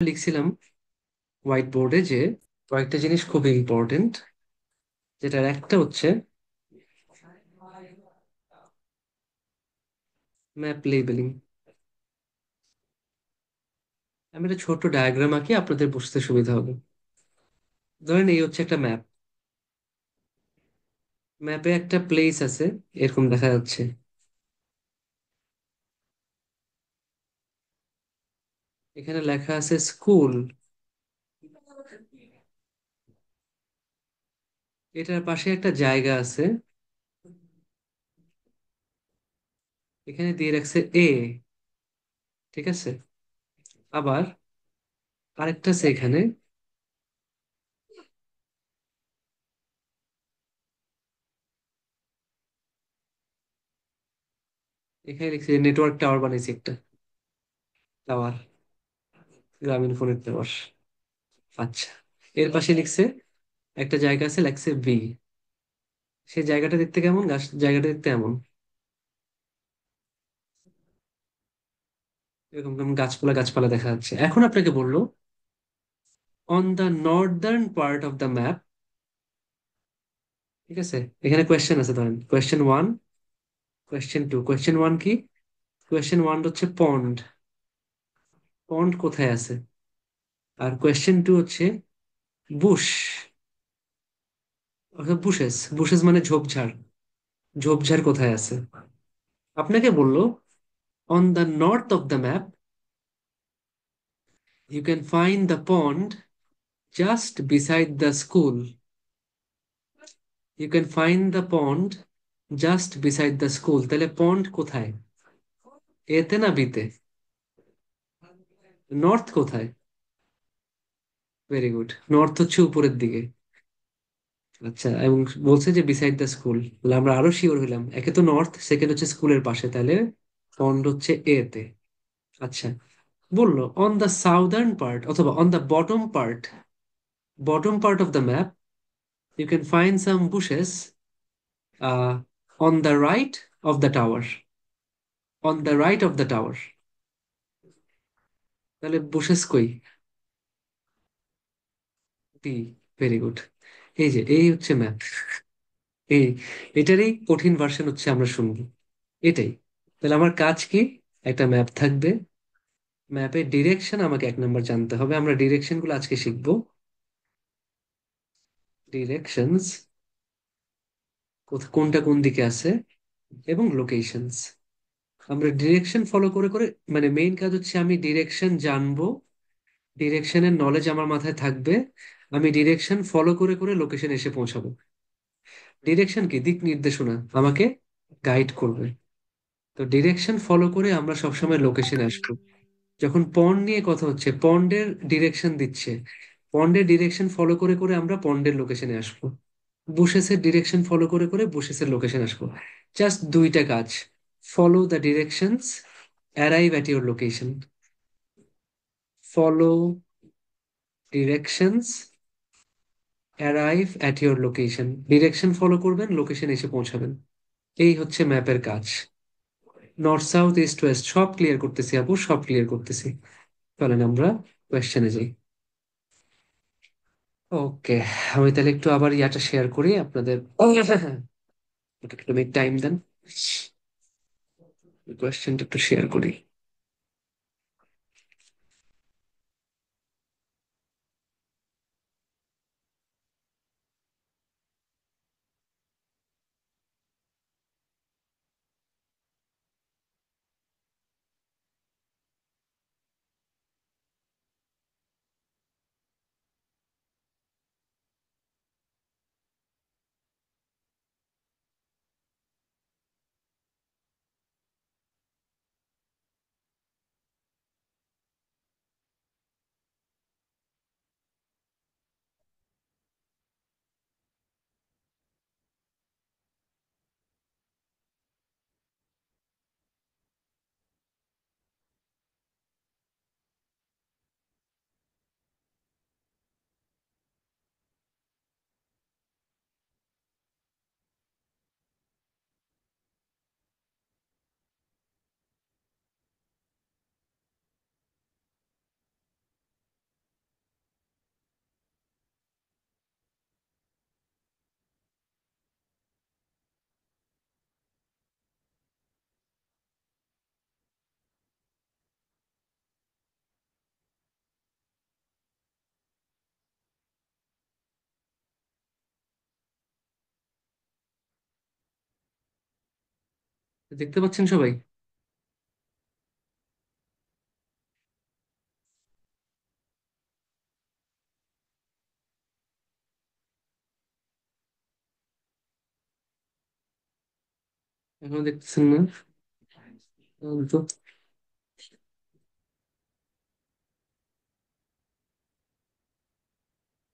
লিখছিলাম white বোর্ডে যে কয়েকটা জিনিস খুব ইম্পর্টেন্ট, যেটার একটা হচ্ছে ম্যাপ লেবেলিং। আমি একটা ছোট ডায়াগ্রাম আঁকি, আপনাদের বুঝতে সুবিধা হবে। ধরেন এই হচ্ছে একটা ম্যাপ। ম্যাপে একটা প্লেস আছে, এরকম দেখা যাচ্ছে। এখানে লেখা আছে স্কুল। এটার পাশে একটা জায়গা আছে, এখানে দিয়ে রাখছে এ। ঠিক আছে। আবার আরেকটা আছে এখানে, এখানে লিখছে নেটওয়ার্ক টাওয়ার বানিয়েছে একটা। টাওয়ার, গ্রামীণ ফোনের টাওয়ার। আচ্ছা, এর পাশে লিখছে একটা জায়গা আছে, লেখছে বি। সেই জায়গাটা দেখতে কেমন, জায়গাটা দেখতে এমন, এরকম কেমন গাছপালা গাছপালা দেখা যাচ্ছে। এখন আপনাকে বললো on the northern part of the map. ঠিক আছে, এখানে কোয়েশ্চেন আছে, ধরেন question one, question two. Question one কি? কোয়েশ্চেন ওয়ান হচ্ছে পন্ড। পন্ড কোথায় আছে? আর কোয়েশ্চেন টু হচ্ছে বুশ, অর্থাৎ বুশেস। বুশেস মানে ঝোপঝাড়। ঝোপঝাড় কোথায় আছে? আপনাকে বললো on the north of the map you can find the pond just beside the school. You can find the pond just beside the school. তাহলে পন্ড কোথায়, এতে না বিতে? নর্থ কোথায়? ভেরি গুড, নর্থ হচ্ছে উপরের দিকে। আচ্ছা, এবং বলছে যে বিসাইড দ্য স্কুল, তাহলে আমরা আরো শিওর হইলাম। একে তো নর্থ, সেকেন্ড হচ্ছে স্কুলের পাশে, তাহলে পন্ড হচ্ছে এ তে। আচ্ছা, বললো অন দ্য সাউদার্ন পার্ট অথবা on the bottom part, bottom part of the map you can find some bushes on the right of the tower. On the right of the tower, তাহলে বুশেস কই? B. Very good. এই যে এই হচ্ছে map. এই, এটারই কঠিন version হচ্ছে আমরা শুনবো, এটাই। তাহলে আমার কাজ কি? একটা ম্যাপ থাকবে, ম্যাপের ডিরেকশন আমাকে এক নম্বর জানতে হবে। আমরা ডিরেকশন গুলো আজকে শিখবো। ডিরেকশনস, কোনটা কোন দিকে আছে, এবং লোকেশনস। আমরা ডিরেকশন ফলো করে করে, মানে মেইন কাজ হচ্ছে আমি ডিরেকশন জানবো, ডিরেকশনের নলেজ আমার মাথায় থাকবে, আমি ডিরেকশন ফলো করে করে লোকেশন এসে পৌঁছাবো। ডিরেকশন কি? দিক নির্দেশনা, আমাকে গাইড করবে। তো ডিরেকশন ফলো করে আমরা সবসময় লোকেশনে আসবো। যখন পন্ড নিয়ে কথা হচ্ছে, পন্ডের ডিরেকশন দিচ্ছে, পন্ডের ডিরেকশন ফলো করে করে আমরা পন্ডের লোকেশনে আসবো। বুশেসের ডিরেকশন ফলো করে করে বুশেসের লোকেশন আসবো। জাস্ট দুইটা কাজ, follow the directions, arrive at your location. Follow directions, arrive at your location. Direction follow করবেন, লোকেশন এসে পৌঁছাবেন। এই হচ্ছে ম্যাপের কাজ। নর্থ সাউথ ইস্ট ওয়েস্ট সব ক্লিয়ার করতেছি আপু, সব ক্লিয়ার করতেছি। চলেন আমরা কোয়েশ্চেনে যাই। ওকে, আমি তাহলে একটু আবার ইয়াটা শেয়ার করি আপনাদের। ওকে, একটু টাইম দেন, কোয়েশ্চেনটা একটু শেয়ার করি। দেখতে পাচ্ছেন সবাই? এখন দেখতেছেন না? তো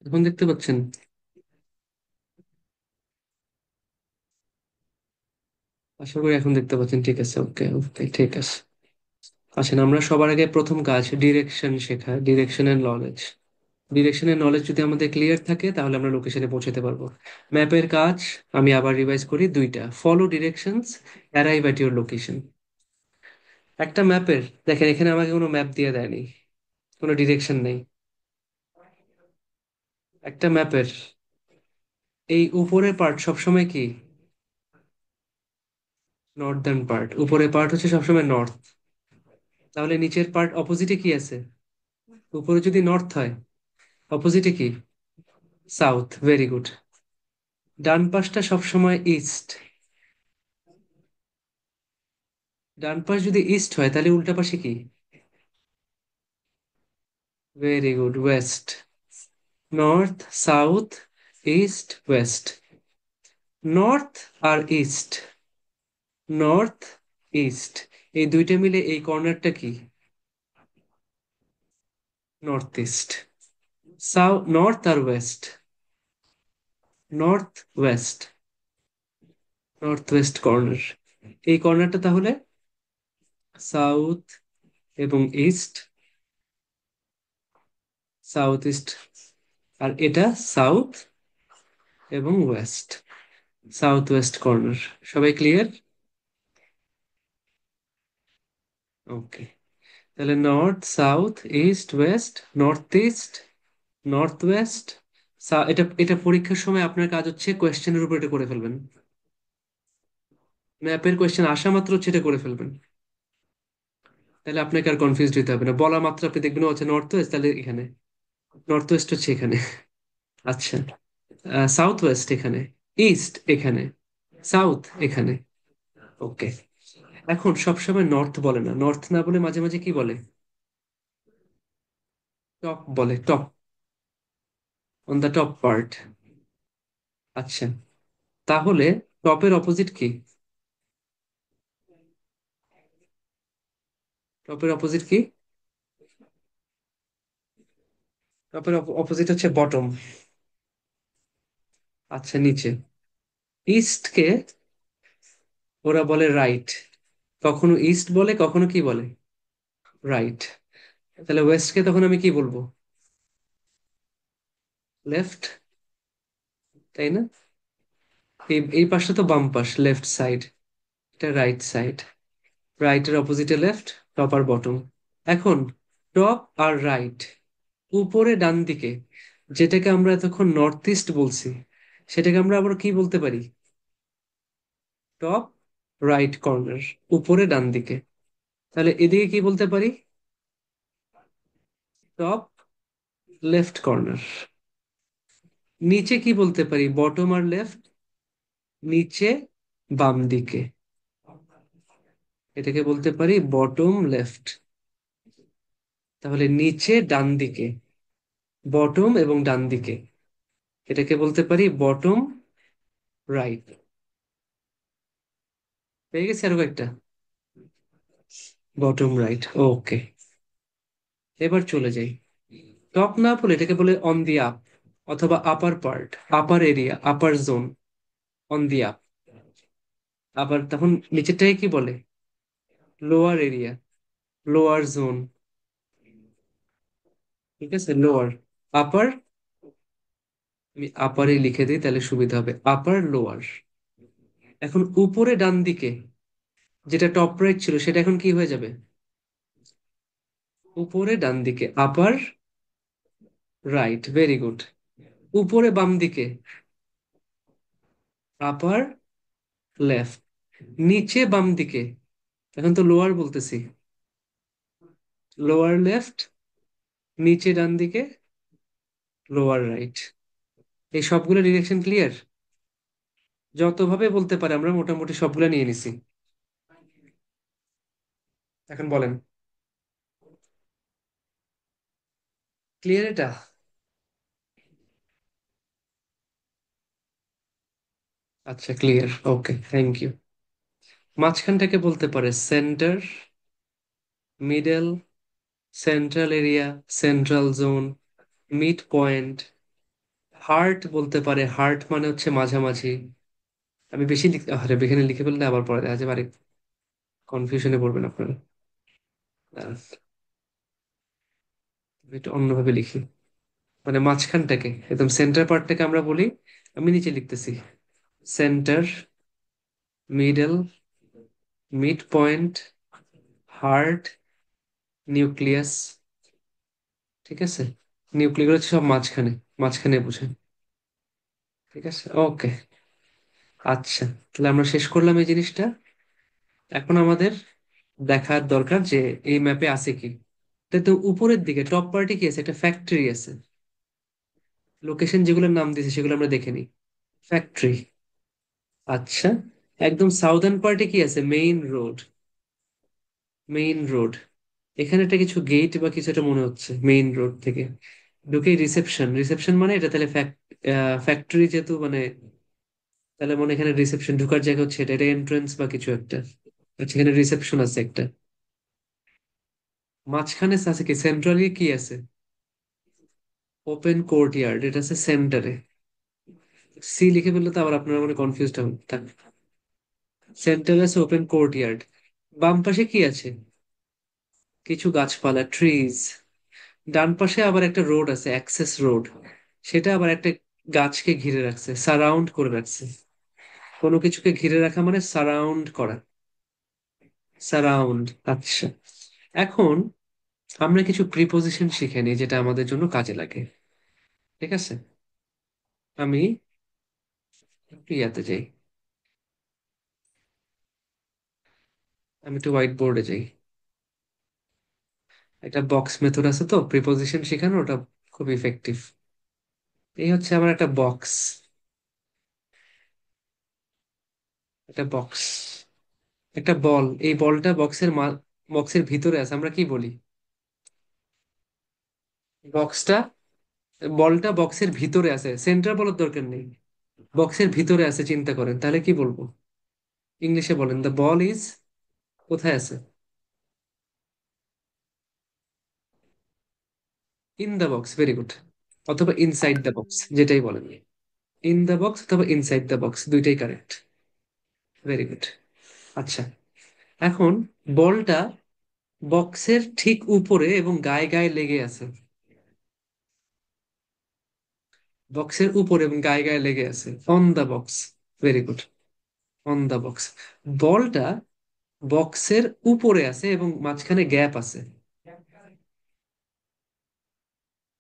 এখন দেখতে পাচ্ছেন? আশা করি এখন দেখতে পাচ্ছেন। ঠিক আছে, ওকে ওকে, ঠিক আছে। আসেন, আমরা সবার আগে প্রথম কাজ ডিরেকশন শেখা, ডিরেকশন এন্ড নলেজ। ডিরেকশনের নলেজ যদি আমাদের ক্লিয়ার থাকে তাহলে আমরা লোকেশনে পৌঁছাতে পারবো। ম্যাপের কাজ আমি আবার রিভাইজ করি, দুইটা: follow directions, arrive at your location. একটা ম্যাপের, দেখেন এখানে আমাকে কোনো ম্যাপ দিয়ে দেয়নি, কোনো ডিরেকশন নেই। একটা ম্যাপের এই উপরের পার্ট সবসময় কি? নর্দার্ন পার্ট, উপরের পার্ট হচ্ছে সবসময় নর্থ। তাহলে নিচের পার্ট অপোজিটে কি আছে? উপরে যদি নর্থ হয়, অপোজিটে কি? সাউথ। Very good. ডান পাশটা সবসময় ইস্ট। ডান পাশ যদি ইস্ট হয় তাহলে উল্টা পাশে কি? Very good, west. North, south, east, west. North আর ইস্ট, নর্থ ইস্ট, এই দুইটা মিলে এই কর্নারটা কি? North east. নর্থ আর west, north west, north west corner. এই কর্নারটা তাহলে সাউথ এবং ইস্ট, সাউথ ইস্ট। আর এটা সাউথ এবং ওয়েস্ট, সাউথ ওয়েস্ট কর্নার। সবাই ক্লিয়ার? ওকে। তাহলে north, south, east, west, north east, north West. এটা এটা পরীক্ষার সময় আপনার কাজ হচ্ছে কোয়েশ্চেনের উপর এটা করে ফেলবেন। ম্যাপের কোয়েশ্চেন আসা মাত্র হচ্ছে এটা করে ফেলবেন। তাহলে আপনাকে আর কনফিউজড হতে হবে না, বলা মাত্র আপনি দেখবেন ও হচ্ছে নর্থ ওয়েস্ট, তাহলে এখানে নর্থ ওয়েস্ট হচ্ছে এখানে। আচ্ছা, সাউথ ওয়েস্ট এখানে, ইস্ট এখানে, সাউথ এখানে। ওকে। এখন সবসময় নর্থ বলে না, নর্থ না বলে মাঝে মাঝে কি বলে? টপ বলে, top, on the top part. আচ্ছা, তাহলে টপের অপোজিট কি? টপের অপোজিট কি? টপের অপোজিট হচ্ছে বটম। আচ্ছা, নিচে। ইস্টকে ওরা বলে রাইট। কখনো ইস্ট বলে, কখনো কি বলে? রাইট। তাহলে ওয়েস্টকে তখন আমি কি বলবো? লেফট, তাই না? এই পাশটা তো বাম পাশ, লেফট সাইড। এটা রাইট সাইড। রাইটের অপোজিটে লেফট, টপ আর বটম। এখন টপ আর রাইট, উপরে ডান দিকে, যেটাকে আমরা এতক্ষণ নর্থ ইস্ট বলছি, সেটাকে আমরা আবার কি বলতে পারি? টপ রাইট কর্নার, উপরে ডান দিকে। তাহলে এদিকে কি বলতে পারি? Top left corner. নিচে কি বলতে পারি? বটম আর লেফট, নিচে বাম দিকে। এটাকে বলতে পারি বটম লেফট। তাহলে নিচে ডান দিকে, বটম এবং ডান দিকে, এটাকে বলতে পারি বটম রাইট। পেয়ে গেছি আরো একটা। বটম রাইট, ওকে। এবার চলে যাই। টপ না বলে এটাকে বলে অন দি আপ, অথবা আপার part, upper area, upper zone, on the up. আবার তখন নিচেরটাকে কি বলে? Lower area, lower zone. ঠিক আছে, লোয়ার। আপার, আমি আপারে লিখে দিই তাহলে সুবিধা হবে, আপার লোয়ার। এখন উপরে ডান দিকে, যেটা টপ রাইট ছিল সেটা এখন কি হয়ে যাবে? উপরে ডান দিকে, আপার রাইট। Very good. উপরে বাম দিকে, আপার লেফট। নিচে বাম দিকে, এখন তো লোয়ার বলতেছি, লোয়ার লেফট। নিচে ডান দিকে, লোয়ার রাইট। এই সবগুলো ডিরেকশন ক্লিয়ার? যতভাবে বলতে পারে আমরা মোটামুটি সবগুলো নিয়ে নিছি। এখন বলেন। ক্লিয়ার এটা? আচ্ছা, ক্লিয়ার, ওকে, থ্যাংক ইউ। মাঝখানটাকে বলতে পারে centre, middle, central area, central zone, mid point. Heart বলতে পারে, হার্ট মানে হচ্ছে মাঝামাঝি। আমি বেশি আরে এখানে লিখে ফেললে আবার পরে দেখা যাবে, আরেক কনফিউশনে পড়বেন আপনারা। দাঁড়ান, আমি একটু অন্যভাবে লিখি। মানে মাঝখানটাকে, একদম সেন্টার পার্টটাকে আমরা বলি, আমি নিচে লিখতেছি, centre, middle, mid point, heart, nucleus. ঠিক আছে, নিউক্লিয়াস হচ্ছে সব মাঝখানে, মাঝখানে বুঝেন। ঠিক আছে, ওকে। আচ্ছা, তাহলে আমরা শেষ করলাম এই জিনিসটা। এখন আমাদের দেখার দরকার যে এই ম্যাপে আছে কি। তাই তো উপরের দিকে টপ পার্টি কি আছে, একটা ফ্যাক্টরি আছে। লোকেশন যেগুলোর নাম দিয়েছে সেগুলো আমরা দেখে নিই। ফ্যাক্টরি। আচ্ছা, একদম সাউদার্ন পার্টে কি আছে, মেইন রোড। মেইন রোড, এখানে একটা কিছু গেট বা কিছু একটা মনে হচ্ছে মেইন রোড থেকে ঢুকে। রিসেপশন, রিসেপশন মানে এটা তাহলে ফ্যাক্টরি যেহেতু মানে, তাহলে মনে হয় এখানে রিসেপশন ঢুকার জায়গা হচ্ছে এটা, এটা এন্ট্রান্স বা কিছু একটা। আচ্ছা, এখানে রিসেপশন আছে একটা। মাঝখানে আছে কি, সেন্ট্রালি কি আছে, ওপেন কোর্ট ইয়ার্ড, এটা আছে সেন্টারে। সি লিখে ফেললে তো আবার আপনারা মানে কনফিউজড হবেন, থাক। সেন্টারে আছে ওপেন কোর্ট ইয়ার্ড। বাম পাশে কি আছে, কিছু গাছপালা, ট্রিজ। ডান পাশে আবার একটা রোড আছে, অ্যাক্সেস রোড। সেটা আবার একটা গাছকে ঘিরে রাখছে, সারাউন্ড করে রাখছে। কোনো কিছুকে ঘিরে রাখা মানে সারাউন্ড করা। সারাউন্ড, আচ্ছা। এখন আমরা কিছু প্রিপোজিশন শিখে নিই যেটা আমাদের জন্য কাজে লাগে। ঠিক আছে, আমি একটু ইয়াতে যাই, আমি একটু হোয়াইট বোর্ডে যাই। একটা বক্স মেথড আছে তো প্রিপোজিশন শেখানো, ওটা খুব ইফেক্টিভ। এই হচ্ছে আমার একটা বক্স, একটা বক্স, একটা বল। এই বলটা বক্সের ভিতরে আছে, আমরা কি বলি, বক্সটা, বলটা বক্সের ভিতরে আছে, সেন্টার বলার দরকার নেই। বক্সের ভিতরে আছে, চিন্তা করেন তাহলে কি বলবো। ইংলিশে বলেন, দ্য বল ইজ, কোথায় আছে, in the box, very good. অথবা ইনসাইড দ্য বক্স, যেটাই বলেন। ইন দ্য বক্স অথবা ইনসাইড দ্য বক্স, দুইটাই কারেক্ট। Very good. আচ্ছা, এখন বলটা বক্সের ঠিক উপরে এবং গায়ে গায়ে লেগে আছে। বক্সের উপরে এবং গায়ে গায়ে লেগে আছে, on the box. Very good, on the box. বলটা বক্সের উপরে আছে এবং মাঝখানে গ্যাপ আছে,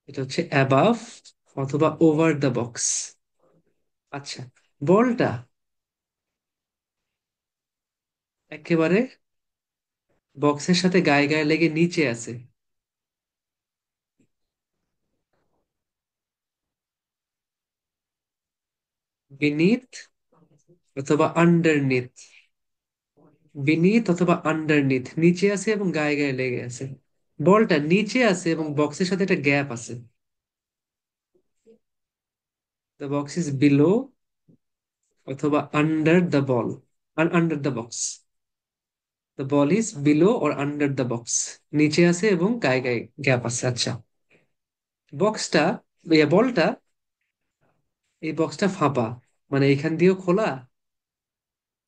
এটা হচ্ছে অ্যাবাভ অথবা ওভার দ্য বক্স। আচ্ছা, বলটা একেবারে বক্সের সাথে গায়ে গায়ে লেগে নিচে আছে। বিনিথ অথবা আন্ডারনিথ, বিনিথ অথবা আন্ডারনিথ, নিচে আছে এবং গায়ে গায়ে লেগে আছে। বলটা নিচে আছে এবং বক্সের সাথে একটা গ্যাপ আছে। দ্য বক্স ইজ বিলো অথবা under the ball, under the box. The ball is below or under the box, নিচে আছে এবং গায়ে গায়ে গ্যাপ আছে। আচ্ছা, বক্সটা, বলটা, এই বক্সটা ফাঁপা, মানে এখান দিয়েও খোলা,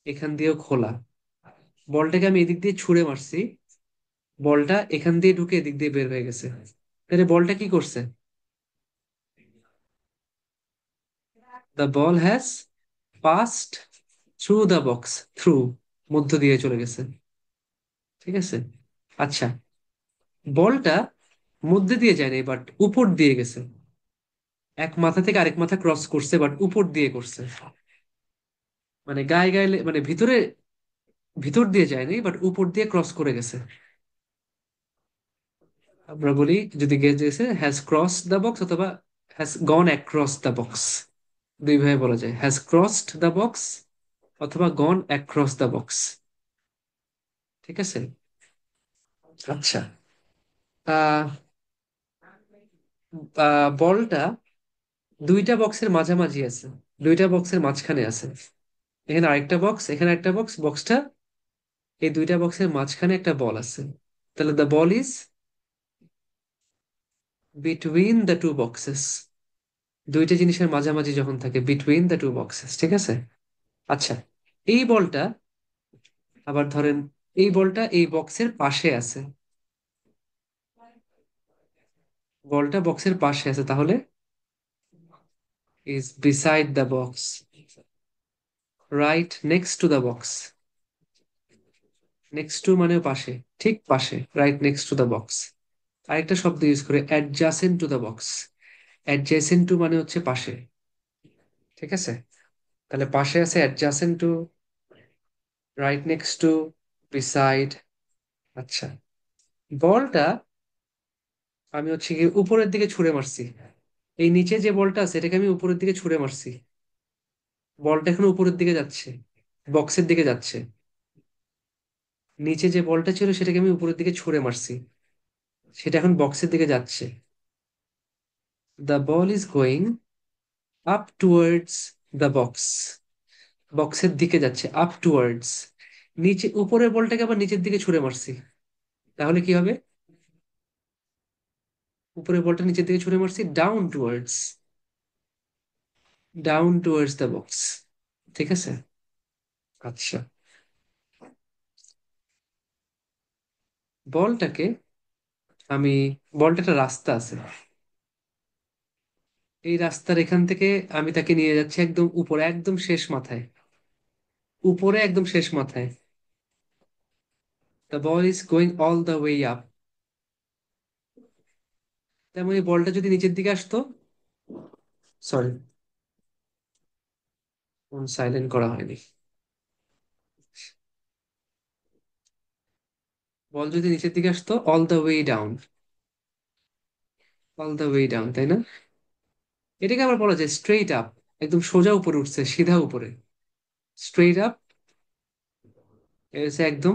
এখান দিয়েও খোলা। বলটাকে আমি এদিক দিয়ে ছুঁড়ে মারছি, বলটা এখান দিয়ে ঢুকে এদিক দিয়ে বের হয়ে গেছে। তাহলে বলটা কি করছে, the ball has passed through the box, through, মধ্য দিয়ে চলে গেছে। ঠিক আছে, আচ্ছা, বলটা মধ্যে দিয়ে যায়নি, বাট উপর দিয়ে গেছে। এক মাথা থেকে আরেক মাথা ক্রস করছে, বাট উপর দিয়ে করছে। মানে গায়ে গায়ে মানে ভিতরে, ভিতর দিয়ে যায়নি, বাট উপর দিয়ে ক্রস করে গেছে। আমরা বলি, যদি গেছে হ্যাজ ক্রস দ্য বক্স অথবা has gone across the box, দুই ভাবে বলা যায়, হ্যাজ ক্রসড দ্য বক্স অথবা গন অ্যাক্রস দ্য বক্স। ঠিক আছে, আচ্ছা। আহ বলটা দুইটা বক্সের মাঝামাঝি আছে, দুইটা বক্সের মাঝখানে আছে। এখানে আরেকটা বক্স, এখানে একটা বক্স, বক্সটা এই দুইটা বক্সের মাঝখানে একটা বল আছে। তাহলে the ball is between the two boxes. দুইটা জিনিসের মাঝামাঝি যখন থাকে, বিটুইন দ্য টু বক্সেস, ঠিক আছে। আচ্ছা, এই বলটা আবার ধরেন, এই বলটা এই বক্সের পাশে আছে, বলটা বক্সের পাশে আছে, তাহলে is beside the box, right next to the box. Next to মানে পাশে, ঠিক পাশে, right next to the box. আরেকটা শব্দ ইউজ করে, adjacent to the box. Adjacent to মানে হচ্ছে পাশে, ঠিক আছে। তাহলে পাশে আছে, adjacent to, right next to, beside. আচ্ছা, বলটা আমি হচ্ছে কি উপরের দিকে ছুঁড়ে মারছি। এই নিচে যে বলটা আছে এটাকে আমি উপরের দিকে ছুঁড়ে মারছি। বলটা এখন উপরের দিকে যাচ্ছে, বক্সের দিকে যাচ্ছে। নিচে যে বলটা ছিল সেটাকে আমি উপরের দিকে ছুঁড়ে মারছি, সেটা এখন বক্সের দিকে যাচ্ছে। The ball is going up towards the box. বক্সের দিকে যাচ্ছে, আপ টুয়ার্ডস। নিচে উপরের বলটাকে আবার নিচের দিকে ছুঁড়ে মারছি, তাহলে কি হবে? উপরের বলটা নিচের দিকে ছুঁড়ে মারছি, down towards, down towards the box, ঠিক আছে। আচ্ছা, বলটাকে আমি, বলটা একটা রাস্তা আছে, এই রাস্তার এখান থেকে আমি তাকে নিয়ে যাচ্ছি একদম উপরে, একদম শেষ মাথায়, উপরে একদম শেষ মাথায়। The ball is going all the way up. তেমন এই বলটা যদি নিচের দিকে আসতো, সরি, সাইলেন্ট করা হয়নি। বল যদি নিচের দিকে আসতো, all the way down, all the way down, তাই না? এটাকে আবার বলা যায় স্ট্রেইট আপ, একদম সোজা উপরে উঠছে, সিধা উপরে, স্ট্রেইট আপ। একদম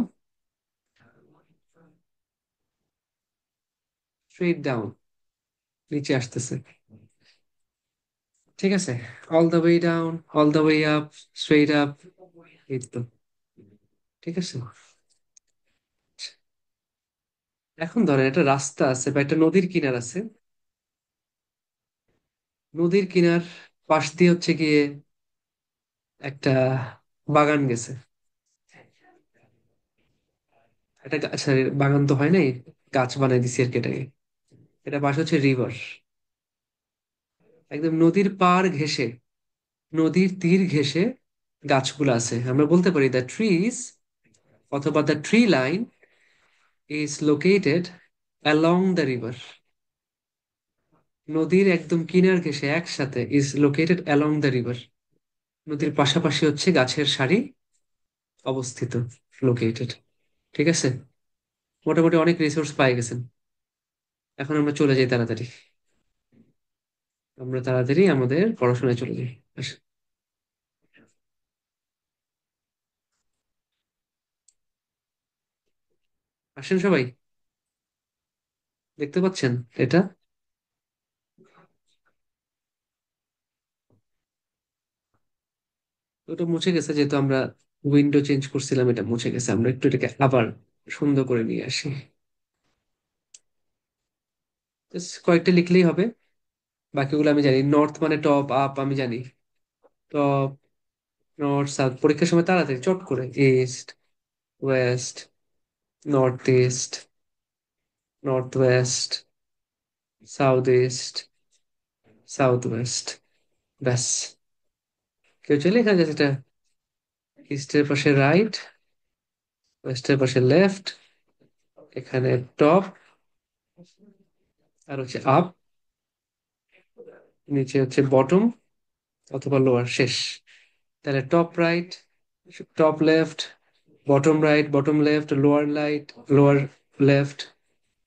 স্ট্রেইট ডাউন, নিচে আসতেছে, ঠিক আছে। All the way down, all the way up, straight up, এই তো, ঠিক আছে। এখন ধরেন একটা রাস্তা আছে বা একটা নদীর কিনার আছে, নদীর কিনার পাশ দিয়ে হচ্ছে গিয়ে একটা বাগান গেছে, একটা sorry, বাগান তো হয় নাই, গাছ বানাই দিছি আর কি এটাকে। এটা পাশে হচ্ছে রিভার, একদম নদীর পাড় ঘেঁষে, নদীর তীর ঘেঁষে গাছগুলো আছে। আমরা বলতে পারি দ্য ট্রিজ, অথবা the tree line is located along the river. নদীর একদম কিনার ঘেঁষে একসাথে, is located along the river. নদীর পাশাপাশি হচ্ছে গাছের সারি অবস্থিত, লোকেটেড, ঠিক আছে। মোটামুটি অনেক রিসোর্স পাই গেছেন। এখন আমরা চলে যাই তাড়াতাড়ি, আমরা তাড়াতাড়ি আমাদের পড়াশোনায় চলে যাই। আসেন সবাই, দেখতে পাচ্ছেন এটা? ওটা মুছে গেছে, যেহেতু আমরা উইন্ডো চেঞ্জ করছিলাম, এটা মুছে গেছে। আমরা একটু এটাকে আবার সুন্দর করে নিয়ে আসি। Just কয়েকটা লিখলেই হবে, বাকিগুলো আমি জানি। নর্থ মানে টপ, আপ আমি জানি। টপ, নর্থ, সাউথ, পরীক্ষার সময় তাড়াতাড়ি চট করে, east, west, north east, north West, south east, south West, ব্যাস। কেউ চাইলে এখানে যেটা, ইস্টের পাশে রাইট, ওয়েস্টের পাশে লেফট, এখানে টপ, আর হচ্ছে আপ, নিচে হচ্ছে বটম অথবা লোয়ার, শেষ। তাহলে top right, top left, bottom right, bottom left, lower right, lower left,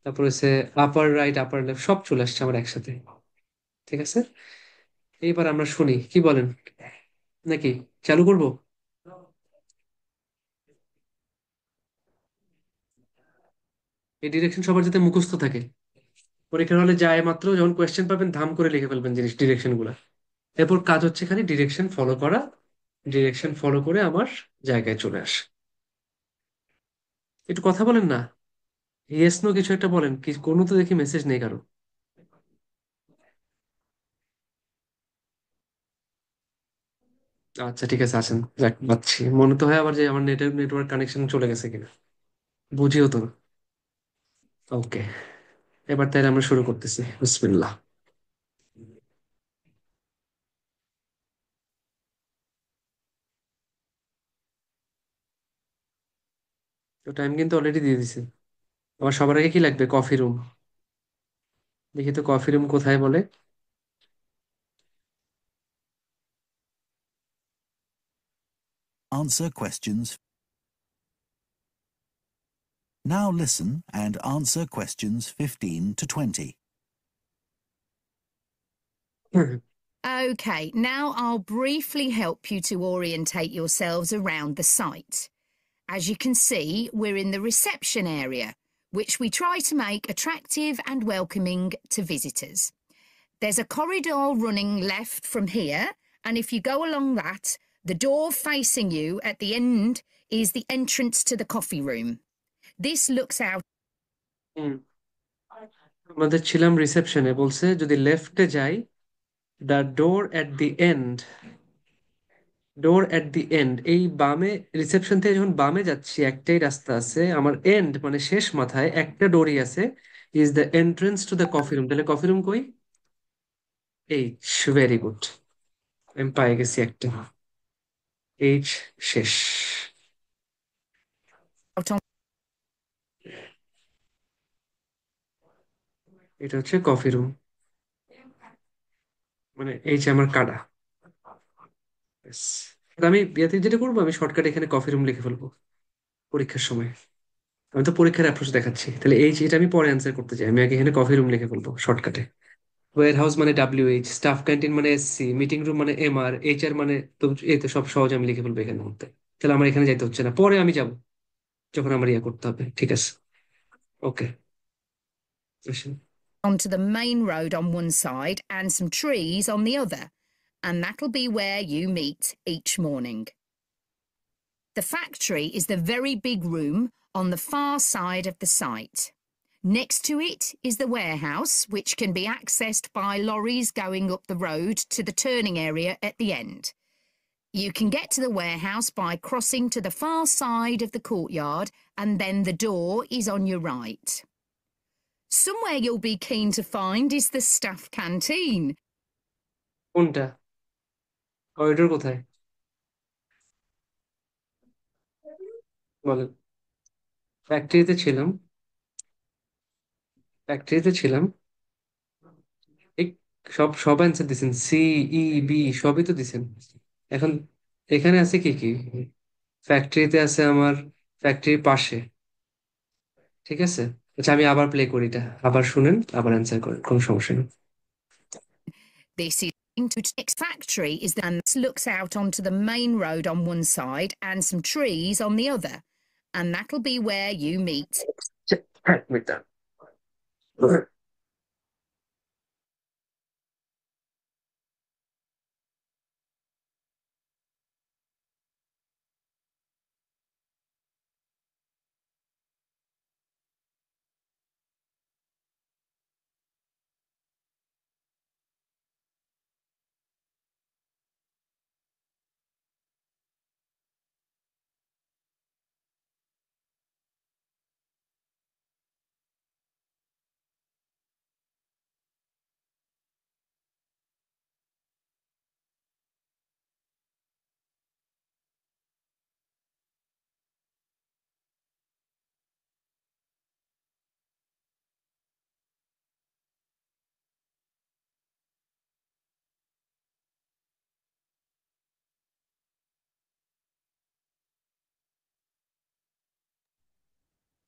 তারপর হচ্ছে আপার রাইট, আপার লেফট, সব চলে আসছে আমার একসাথে, ঠিক আছে। এইবার আমরা শুনি, কি বলেন, নাকি চালু করব? এই ডিরেকশন সবার যাতে মুখস্থ থাকে, পরীক্ষার হলে যায় মাত্র যখন কোয়েশ্চেন পাবেন ধাম করে লিখে ফেলবেন জিনিস ডিরেকশন গুলা। এরপর কাজ হচ্ছে খালি ডিরেকশন ফলো করা, ডিরেকশন ফলো করে আমার জায়গায় চলে আসে। একটু কথা বলেন না, ইয়েস নো কিছু একটা বলেন, কি কোনো তো দেখি মেসেজ নেই কারো। আচ্ছা ঠিক আছে, আসেন, যাক পাচ্ছি, মনে তো হয় আবার যে আমার নেটওয়ার্ক কানেকশন চলে গেছে কিনা, বুঝিও তো না। ওকে, এবার তাহলে আমরা শুরু করতেছি, বিসমিল্লাহ। তো টাইম কিন্তু অলরেডি দিয়ে দিছে। আবার সবার আগে কি লাগবে? Coffee room. দেখি তো কফি রুম কোথায় বলে। Answer questions. Now listen and answer questions 15 to 20. Okay, now I'll briefly help you to orientate yourselves around the site. As you can see, we're in the reception area, which we try to make attractive and welcoming to visitors. There's a corridor running left from here, and if you go along that, the door facing you at the end is the entrance to the coffee room. This looks out. হুম, আমাদের ছিলাম রিসেপশনে, বলছে যদি লেফটে যাই, the door at the end, door at the end, এই বামে, reception থেকে যখন বামে যাচ্ছি একটাই রাস্তা আছে, আমার এন্ড মানে শেষ মাথায় একটা ডোরই আছে, is the entrance to the coffee room. তাহলে কফি রুম কই? এইচ, ভেরি গুড, আমি পাই গেছি একটা, এইচ শেষ। On এটা হচ্ছে কফি রুম, মানে এইচ আমার কাটা। Yes. তো আমি বিয়াতে যেটা করবো, আমি শর্টকাট এখানে কফি রুম লিখে ফেলবো পরীক্ষার সময়। আমি তো পরীক্ষার অ্যাপ্রোচ দেখাচ্ছি, তাহলে এই যেটা আমি পরে অ্যান্সার করতে চাই, আমি আগে এখানে কফি রুম লিখে ফেলবো শর্টকাটে। ওয়্যার হাউস মানে WH, স্টাফ ক্যান্টিন মানে SC, মিটিং রুম মানে MR, HR মানে, তো এই তো সব সহজ আমি লিখে ফেলবো এখানে মধ্যে। তাহলে আমার এখানে যাইতে হচ্ছে না, পরে আমি যাব যখন আমার ইয়া করতে হবে। ঠিক আছে, ওকে, আসেন। onto the main road on one side and some trees on the other, and that'll be where you meet each morning. The factory is the very big room on the far side of the site. Next to it is the warehouse, which can be accessed by lorries going up the road to the turning area at the end. You can get to the warehouse by crossing to the far side of the courtyard, and then the door is on your right. Somewhere you'll be keen to find is the staff canteen. কোনটা? Corridor কোথায় বলেন? ফ্যাক্টরিতে ছিলাম, ফ্যাক্টরিতে ছিলাম। এই সব সব অ্যান্সার দিছেন, CEB সবই তো দিছেন। এখন এখানে আছে কি কি? ফ্যাক্টরিতে আছে আমার, ফ্যাক্টরির পাশে। ঠিক আছে, আচ্ছা আমি আবার প্লে করি, এটা আবার শুনেন, আবার অ্যান্সার করেন, কোনো সমস্যা নেই। This is into next factory is and looks out onto the main road on one side and some trees on the other, and that'll be where you meet. হ্যাঁ, মিটার।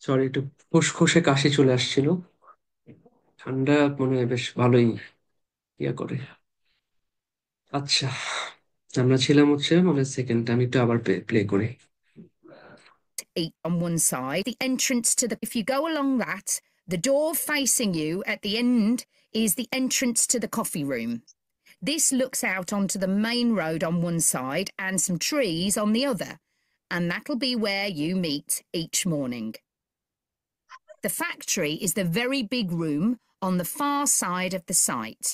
সরি, একটু ফুসফুসে কাশি চলে আসছিল, ঠান্ডা মনে হয় বেশ ভালোই ইয়া করে। আচ্ছা, আমরা ছিলাম হচ্ছে মানে সেকেন্ড, আমি একটু আবার প্লে করি। on one side, the entrance to the, if you go along that, the door facing you at the end is the entrance to the coffee room. This looks out onto the main road on one side and some trees on the other, and that'll be where you meet each morning. The factory is the very big room on the far side of the site.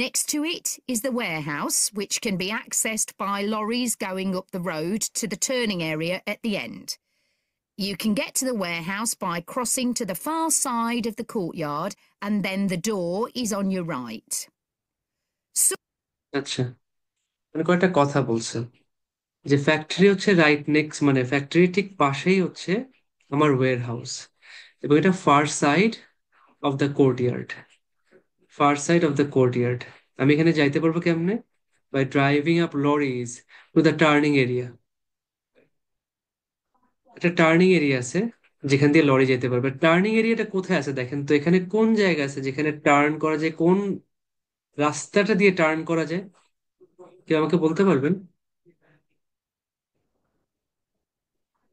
Next to it is the warehouse, which can be accessed by lorries going up the road to the turning area at the end. You can get to the warehouse by crossing to the far side of the courtyard, and then the door is on your right. So আচ্ছা, মানে কয়েকটা কথা বলছে যে factory হচ্ছে right next, মানে factory ঠিক পাশেই হচ্ছে আমার ওয়্যার হাউস, এবং এটা far side of the courtyard. Far side of the courtyard, আমি এখানে যাইতে পারবো কেমনে? By driving up lorries to the turning area. একটা টার্নিং এরিয়া আছে যেখান দিয়ে লরি যেতে পারবে। টার্নিং এরিয়াটা কোথায় আছে দেখেন তো, এখানে কোন জায়গা আছে যেখানে টার্ন করা যায়, কোন রাস্তাটা দিয়ে টার্ন করা যায়? কেউ আমাকে বলতে পারবেন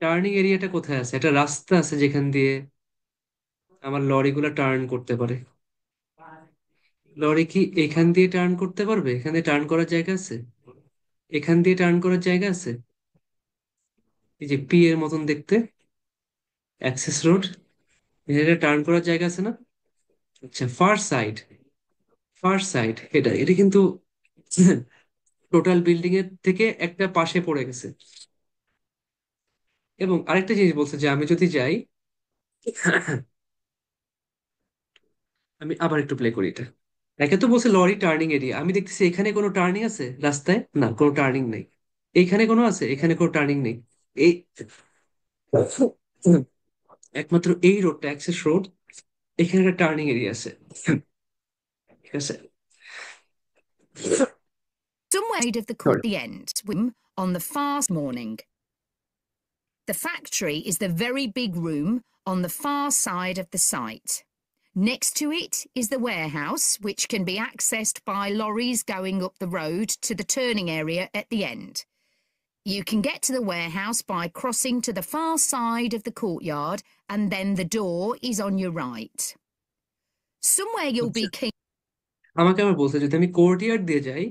টার্নিং এরিয়াটা কোথায় আছে? একটা রাস্তা আছে যেখান দিয়ে আমার লরিগুলো টার্ন করতে পারে। লরি কি এখান দিয়ে টার্ন করতে পারবে? এখান দিয়ে টার্ন করার জায়গা আছে? এখান দিয়ে টার্ন করার জায়গা আছে? এই যে পি এর মতন দেখতে, অ্যাক্সেস রোড, এটা টার্ন করার জায়গা আছে না? আচ্ছা, ফার সাইড, ফার সাইড এটা এটা কিন্তু টোটাল বিল্ডিং এর থেকে একটা পাশে পড়ে গেছে। এবং আরেকটা জিনিস বলছে যে আমি যদি যাই, আমি আবার একটু প্লে করি এটা। একে তো বলছে লরি টার্নিং এরিয়া, আমি দেখতেছি এখানে কোনো টার্নিং আছে রাস্তায়? না, কোনো টার্নিং নেই। এইখানে কোনো আছে? এখানে কোনো টার্নিং নেই। এই একমাত্র এই রোডটা অ্যাক্সেস রোড, এখানে একটা টার্নিং এরিয়া আছে। ঠিক আছে, somewhere of the court, sorry. the end, on the far morning. The factory is the very big room on the far side of the site. Next to it is the warehouse, which can be accessed by lorries going up the road to the turning area at the end. You can get to the warehouse by crossing to the far side of the courtyard, and then the door is on your right. Somewhere you'll be keen. আমাকে আবার বলছে যদি আমি courtyard দিয়ে যাই,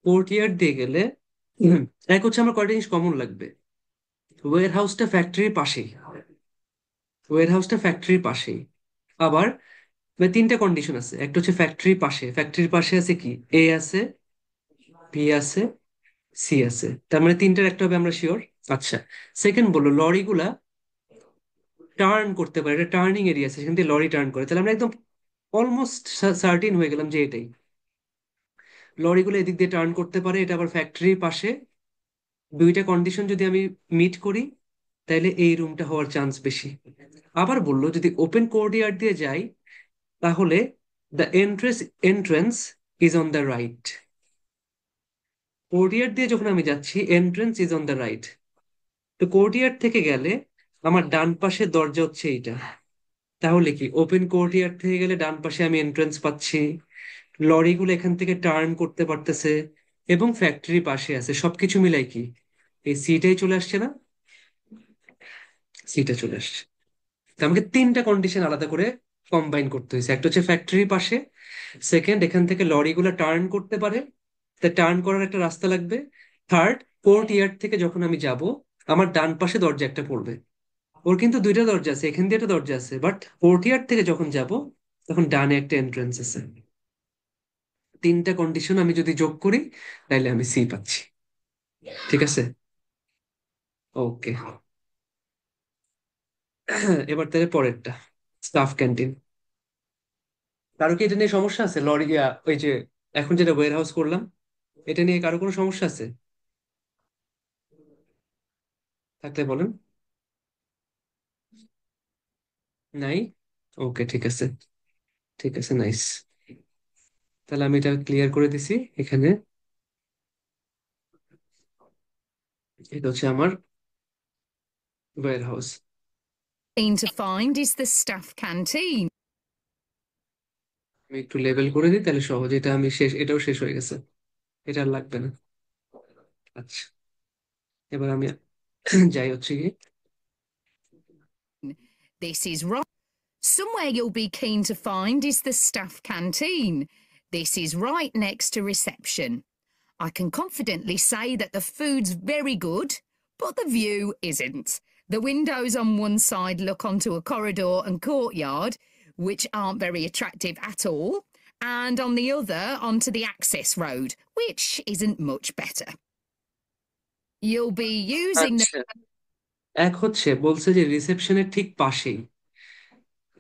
courtyard দিয়ে গেলে এক হচ্ছে আমার কয়টা জিনিস কমন লাগবে। ওয়্যার হাউসটা ফ্যাক্টরির পাশেই, ওয়্যার হাউসটা ফ্যাক্টরির পাশেই। আবার মানে তিনটা কন্ডিশন আছে, একটা হচ্ছে ফ্যাক্টরির পাশে, ফ্যাক্টরির পাশে আছে কি, এ আছে, বি আছে, সি আছে, তার মানে তিনটার একটা হবে, আমরা শিওর। আচ্ছা, সেকেন্ড বললো লরিগুলা টার্ন করতে পারে, এটা টার্নিং এরিয়া আছে সেখান দিয়ে লরি টার্ন করে, তাহলে আমরা একদম অলমোস্ট সার্টিন হয়ে গেলাম যে এটাই। লরিগুলো এদিক দিয়ে টার্ন করতে পারে, এটা আবার ফ্যাক্টরির পাশে। দুইটা কন্ডিশন যদি আমি মিট করি, তাহলে এই রুমটা হওয়ার চান্স বেশি। আবার বললো যদি ওপেন কোর্টিয়ার্ড দিয়ে যাই, তাহলে the entrance is on the right. Courtyard দিয়ে যখন আমি যাচ্ছি, entrance is on the right. তো কোর্টিয়ার্ড থেকে গেলে আমার ডান পাশের দরজা হচ্ছে এইটা। তাহলে কি ওপেন কোর্টিয়ার্ড থেকে গেলে ডান পাশে আমি এন্ট্রেন্স পাচ্ছি, লরিগুলো এখান থেকে টার্ন করতে পারতেছে, এবং ফ্যাক্টরি পাশে আছে, সবকিছু মিলাই কি এই সিটাই চলে আসছে না? সিটা চলে আসছে। তো আমাকে তিনটা কন্ডিশন আলাদা করে কম্বাইন করতে হয়েছে। একটা হচ্ছে ফ্যাক্টরির পাশে, সেকেন্ড এখান থেকে লরিগুলো টার্ন করতে পারে, তা টার্ন করার একটা রাস্তা লাগবে, থার্ড কোর্ট ইয়ার্ড থেকে যখন আমি যাব আমার ডান পাশে দরজা একটা পড়বে। ওর কিন্তু দুইটা দরজা আছে, এখান দিয়ে একটা দরজা আছে, বাট কোর্ট ইয়ার্ড থেকে যখন যাব তখন ডানে একটা এন্ট্রান্স আছে। তিনটা কন্ডিশন আমি যদি যোগ করি, তাহলে আমি সি পাচ্ছি। ঠিক আছে, ওকে। এবার তাহলে পরেরটা, স্টাফ ক্যান্টিন। কারো কি এটা নিয়ে সমস্যা আছে? লরি ওই যে এখন যেটা ওয়্যার হাউস করলাম, এটা নিয়ে কারো কোনো সমস্যা আছে? থাকলে বলেন। নাই? ওকে, ঠিক আছে, ঠিক আছে, নাইস। তাহলে আমি এটা ক্লিয়ার করে দিছি এখানে। এটা হচ্ছে আমার warehouse. To find is the staff canteen. আমি একটু লেবেল করে দিই তাহলে সহজ, এটা আমি শেষ, এটাও শেষ হয়ে গেছে, এটা আর লাগবে না। আচ্ছা, এবার আমি যাই হচ্ছে কি This is right. Somewhere you'll be keen to find is the staff canteen. This is right next to reception. I can confidently say that the food's very good, but the view isn't. The windows on one side look onto a corridor and courtyard, which aren't very attractive at all, and on the other onto the access road, which isn't much better. You'll be using the... আচ্ছা, এক হচ্ছে বলছে যে রিসেপশনের ঠিক পাশেই,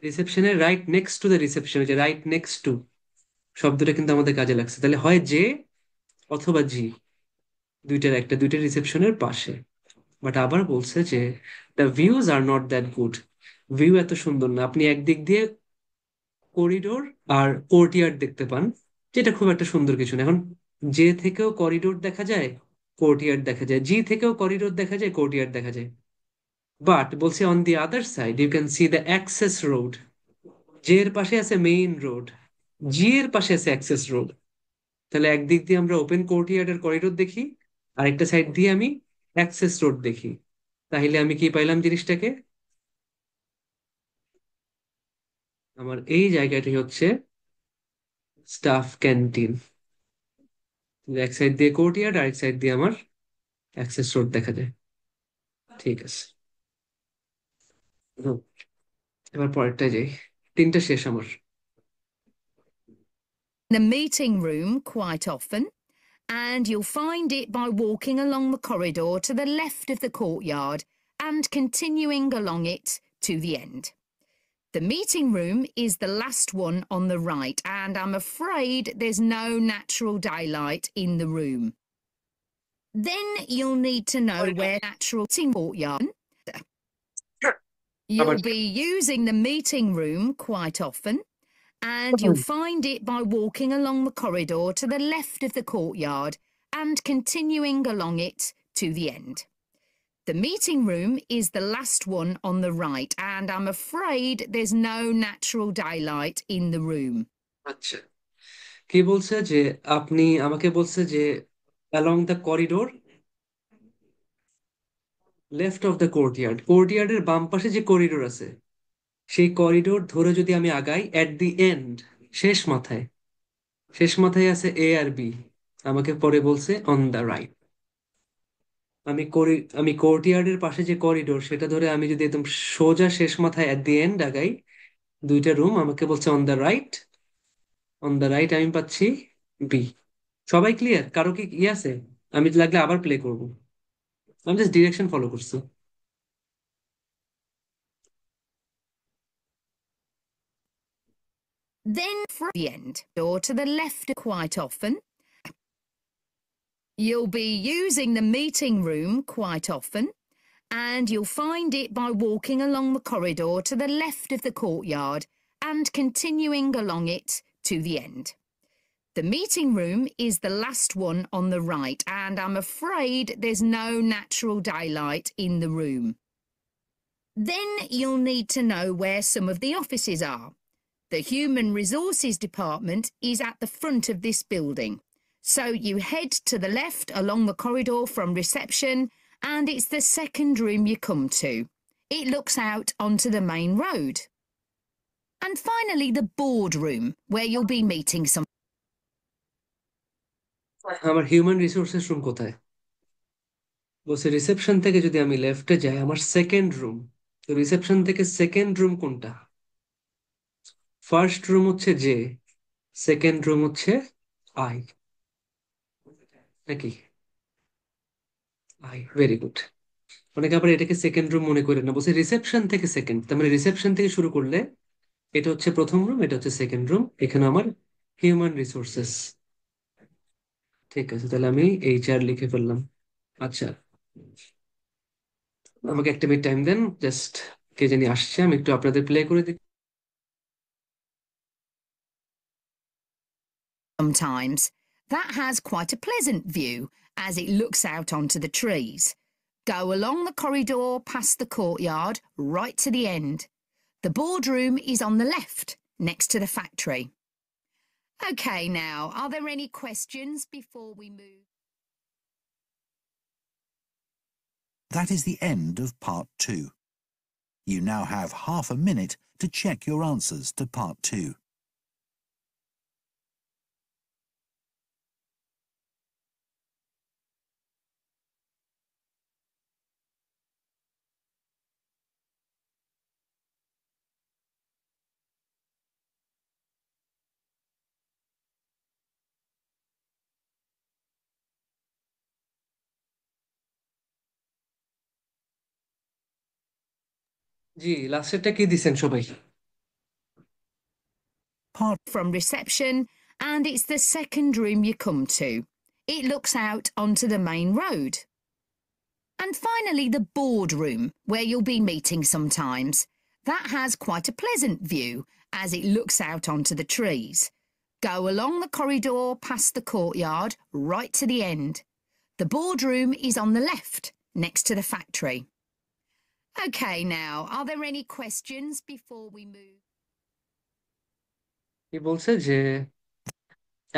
রিসেপশনের right next to the reception, যে রাইট নেক্সট টু শব্দটা কিন্তু আমাদের কাজে লাগছে, তাহলে হয় যে অথবা জি, দুইটার একটা, দুইটা রিসেপশনের পাশে। বাট আবার বলছে যে the views are not that good, view এত সুন্দর না, আপনি একদিক দিয়ে করিডোর আর কোর্টিয়ার্ড দেখতে পান, যেটা খুব একটা সুন্দর কিছু না। এখন জে থেকেও করিডোর দেখা যায়, কোর্টিয়ার্ড দেখা যায়, জি থেকেও করিডোর দেখা যায়, কোর্টিয়ার্ড দেখা যায়। বাট বলছে on the other side you can see the access road, J এর পাশে আছে মেইন রোড, জি এর পাশে আছে অ্যাক্সেস রোড। তাহলে একদিক দিয়ে আমরা ওপেন কোর্টিয়ার্ডের করিডোর দেখি, আরেকটা সাইড দিয়ে আমি অ্যাক্সেস রোড দেখি। তাহলে আমি কি পাইলাম জিনিসটাকে? আমার এই জায়গাটি হচ্ছে স্টাফ ক্যান্টিন। এক সাইড দিয়ে কোর্টিয়ার্ড, আরেক সাইড দিয়ে আমার অ্যাক্সেস রোড দেখা যায়। ঠিক আছে, হুম, এবার পরেরটা যাই, তিনটা শেষ আমার। the meeting room quite often, and you'll find it by walking along the corridor to the left of the courtyard and continuing along it to the end. The meeting room is the last one on the right, and I'm afraid there's no natural daylight in the room. Then you'll need to know where natural courtyard. You'll be using the meeting room quite often, and you'll find it by walking along the corridor to the left of the courtyard and continuing along it to the end. The meeting room is the last one on the right, and I'm afraid there's no natural daylight in the room. আচ্ছা, কি বলছে যে আপনি আমাকে বলছে যে along the corridor left of the courtyard, কোর্টিয়ার্ডের বাম পাশে যে করিডোর আছে, সেই করিডোর ধরে যদি আমি আগাই, এট দি এন্ড, শেষ মাথায়, শেষ মাথায় আছে এ আর বি। আমাকে পরে বলছে অন দ্য রাইট। আমি কোর্টিয়ার্ডের পাশে যে করিডোর সেটা ধরে আমি যদি একদম সোজা শেষ মাথায় এট দি এন্ড আগাই, দুইটা রুম, আমাকে বলছে on the right, on the right আমি পাচ্ছি বি। সবাই ক্লিয়ার? কারো কি ই আছে? আমি লাগলে আবার প্লে করব, আমি জাস্ট ডিরেকশন ফলো করছি। Then from the end, or to the left quite often. You'll be using the meeting room quite often, and you'll find it by walking along the corridor to the left of the courtyard and continuing along it to the end. The meeting room is the last one on the right, and I'm afraid there's no natural daylight in the room. Then you'll need to know where some of the offices are. The Human Resources Department is at the front of this building. So you head to the left along the corridor from reception, and it's the second room you come to. It looks out onto the main road. And finally, the boardroom, where you'll be meeting some... আমার human resources room কোথায়? বলছে reception থেকে যদি আমি লেফটে যাই, আমার second room, তো রিসেপশন থেকে সেকেন্ড রুম কোনটা? ফার্স্ট রুম হচ্ছে জে, সেকেন্ড রুম হচ্ছে আই, নাকি? I, very good. অনেকে আবার এটাকে সেকেন্ড রুম মনে করেন না, বলছে রিসেপশন থেকে সেকেন্ড, তার মানে রিসেপশন থেকে শুরু করলে এটা হচ্ছে প্রথম রুম, এটা হচ্ছে সেকেন্ড রুম, এখানে আমার হিউম্যান রিসোর্সেস। ঠিক আছে, তাহলে আমি এইচআর লিখে ফেললাম। আচ্ছা, আমাকে একটা মিনিট টাইম দেন, জাস্ট কে জানি আসছে, আমি একটু আপনাদের প্লে করে দিই। Sometimes. That has quite a pleasant view as it looks out onto the trees. Go along the corridor past the courtyard right to the end. The boardroom is on the left, next to the factory. OK, now, are there any questions before we move? That is the end of part 2. You now have half a minute to check your answers to part 2. জি, লাস্টেরটা কি দিছেন সবাই? Part From reception, and it's the second room you come to. It looks out onto the main road. And finally, the boardroom, where you'll be meeting sometimes. That has quite a pleasant view as it looks out onto the trees. Go along the corridor past the courtyard right to the end. The boardroom is on the left, next to the factory. Okay, now, are there any questions before we move? কি বলছে যে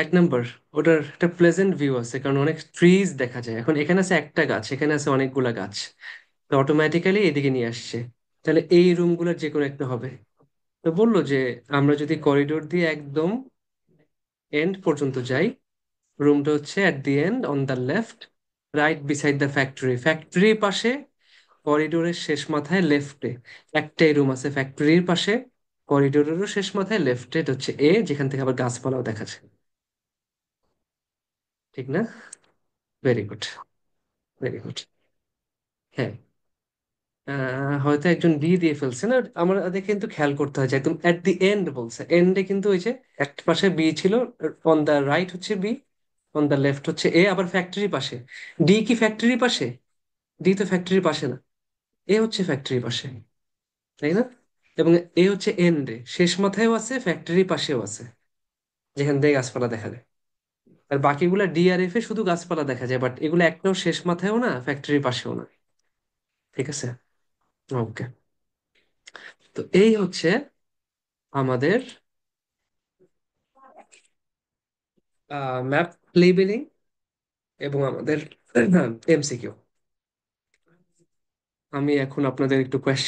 1 নম্বর, ওটার একটা pleasant view আছে কারণ অনেক trees দেখা যায়। এখন এখানে আছে একটা গাছ, এখানে আছে অনেকগুলা গাছ, তো অটোমেটিক্যালি এদিকে নিয়ে আসছে। তাহলে এই রুমগুলোর যে কোনো একটা হবে। তো বললো যে আমরা যদি করিডোর দিয়ে একদম এন্ড পর্যন্ত যাই, রুমটা হচ্ছে at the end on the left, right beside the factory. ফ্যাক্টরির পাশে করিডোরের শেষ মাথায় লেফটে একটাই রুম আছে, ফ্যাক্টরির পাশে করিডোরেরও শেষ মাথায় লেফটে। এটা হচ্ছে এ, যেখান থেকে আবার গাছপালাও দেখা যায়। ঠিক না? Very good, very good. হ্যাঁ, হয়তো একজন বি দিয়ে ফেলছে না, আমাদের কিন্তু খেয়াল করতে হয় যে একদম এট দি এন্ড বলছে, এন্ডে কিন্তু ওই যে এক পাশে বি ছিল, অন দা রাইট হচ্ছে বি, অন দা লেফট হচ্ছে এ, আবার ফ্যাক্টরি পাশে। ডি কি ফ্যাক্টরি পাশে? ডি তো ফ্যাক্টরি পাশে না, এ হচ্ছে ফ্যাক্টরি পাশে, তাই না? এবং এ হচ্ছে এন্ডে, শেষ মাথায়ও আছে, ফ্যাক্টরি পাশেও আছে, যেখান থেকে গাছপালা দেখা যায়। আর বাকিগুলা ডি আর এফ এ শুধু গাছপালা দেখা যায়, বাট এগুলো একটাও শেষ মাথায়ও না, ফ্যাক্টরির পাশেও না। ঠিক আছে, ওকে। তো এই হচ্ছে আমাদের ম্যাপ লেবেলিং এবং আমাদের এমসিকিউ। আমি এখন আপনাদের একটু কোয়েশ্চেন